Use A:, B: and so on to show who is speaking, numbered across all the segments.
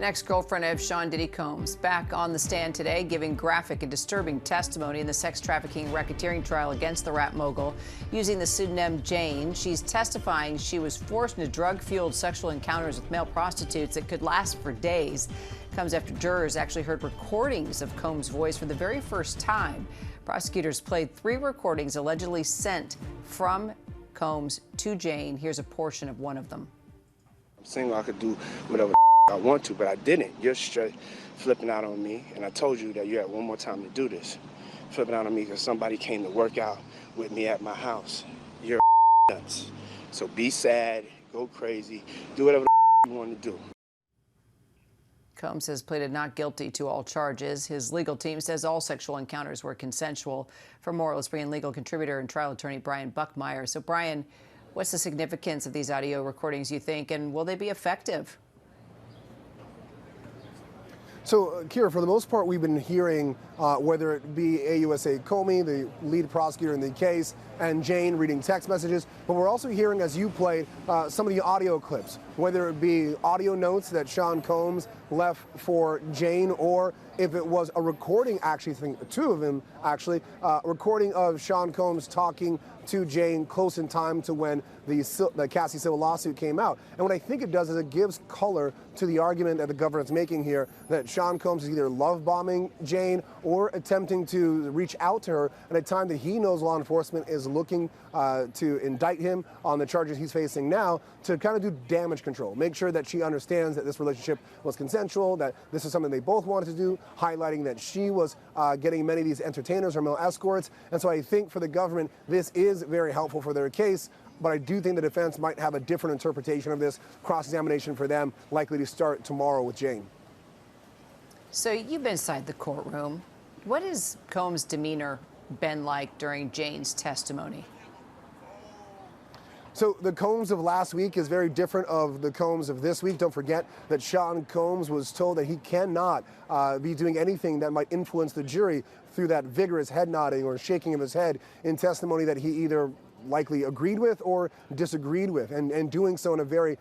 A: An ex-girlfriend of Sean Diddy Combs back on the stand today, giving graphic and disturbing testimony in the sex trafficking racketeering trial against the rap mogul using the pseudonym Jane. She's testifying she was forced into drug-fueled sexual encounters with male prostitutes that could last for days. Comes after jurors actually heard recordings of Combs' voice for the very first time. Prosecutors played 3 recordings allegedly sent from Combs to Jane. Here's a portion of one of them.
B: I'm single, I could do whatever I want to, but I didn't. You're straight flipping out on me, and I told you that you had one more time to do this. Flipping out on me because somebody came to work out with me at my house. You're nuts. So be sad, go crazy, do whatever you want to do.
A: Combs has pleaded not guilty to all charges. His legal team says all sexual encounters were consensual. For more, let's bring in legal contributor and trial attorney Brian Buckmeyer. So, Brian, what's the significance of these audio recordings, you think, and will they be effective?
C: So, Kira, for the most part, we've been hearing, whether it be AUSA Comey, the lead prosecutor in the case, and Jane reading text messages, but we're also hearing, as you played, some of the audio clips, whether it be audio notes that Sean Combs left for Jane, or if it was a recording, actually, I think 2 of them, actually, recording of Sean Combs talking to Jane close in time to when the Cassie civil lawsuit came out. And what I think it does is it gives color to the argument that the government's making here that Sean Combs is either love bombing Jane or attempting to reach out to her at a time that he knows law enforcement is looking to indict him on the charges he's facing now, to kind of do damage control, make sure that she understands that this relationship was consensual, that this is something they both wanted to do, highlighting that she was getting many of these entertainers or male escorts. And so I think for the government, this is very helpful for their case. But I do think the defense might have a different interpretation of this. Cross-examination for them likely to start tomorrow with Jane.
A: So you've been inside the courtroom. What has Combs' demeanor been like during Jane's testimony?
C: So the Combs of last week is very different of the Combs of this week. Don't forget that Sean Combs was told that he cannot be doing anything that might influence the jury through that vigorous head nodding or shaking of his head in testimony that he either likely agreed with or disagreed with, and doing so in a very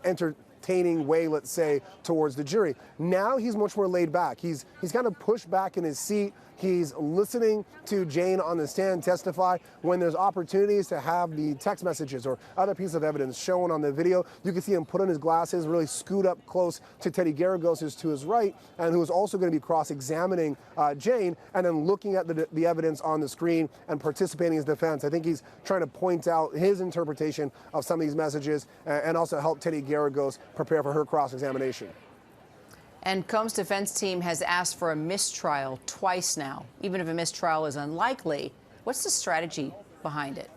C: entertaining way, let's say, towards the jury. Now he's much more laid back. He's kind of pushed back in his seat. He's listening to Jane on the stand testify. When there's opportunities to have the text messages or other pieces of evidence shown on the video, you can see him put on his glasses, really scoot up close to Teddy Garagos, who's to his right, and who is also going to be cross-examining Jane, and then looking at the evidence on the screen and participating in his defense. I think he's trying to point out his interpretation of some of these messages and also help Teddy Garagos prepare for her cross-examination.
A: And Combs' defense team has asked for a mistrial twice now. Even if a mistrial is unlikely, what's the strategy behind it?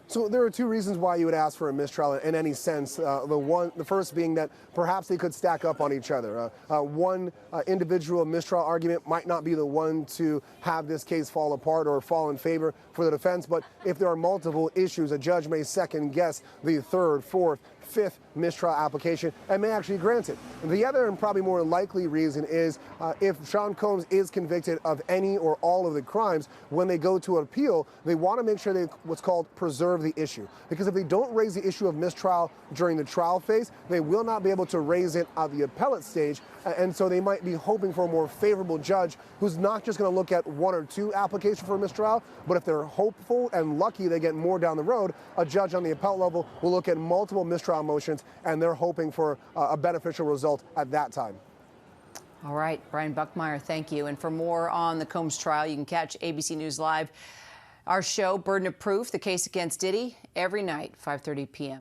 C: So there are 2 reasons why you would ask for a mistrial in any sense. The first being that perhaps they could stack up on each other. One individual mistrial argument might not be the one to have this case fall apart or fall in favor for the defense, but if there are multiple issues, a judge may second guess the 3rd, 4th, 5th mistrial application and may actually grant it. The other and probably more likely reason is if Sean Combs is convicted of any or all of the crimes, when they go to appeal, they want to make sure they what's called preserve the issue. Because if they don't raise the issue of mistrial during the trial phase, they will not be able to raise it at the appellate stage. And so they might be hoping for a more favorable judge who's not just going to look at 1 or 2 applications for a mistrial, but if they're hopeful and lucky they get more down the road, a judge on the appellate level will look at multiple mistrial motions, and they're hoping for a beneficial result at that time.
A: All right, Brian Buckmeyer, thank you. And for more on the Combs trial, you can catch ABC News Live, our show, Burden of Proof, the case against Diddy, every night, 5:30 p.m.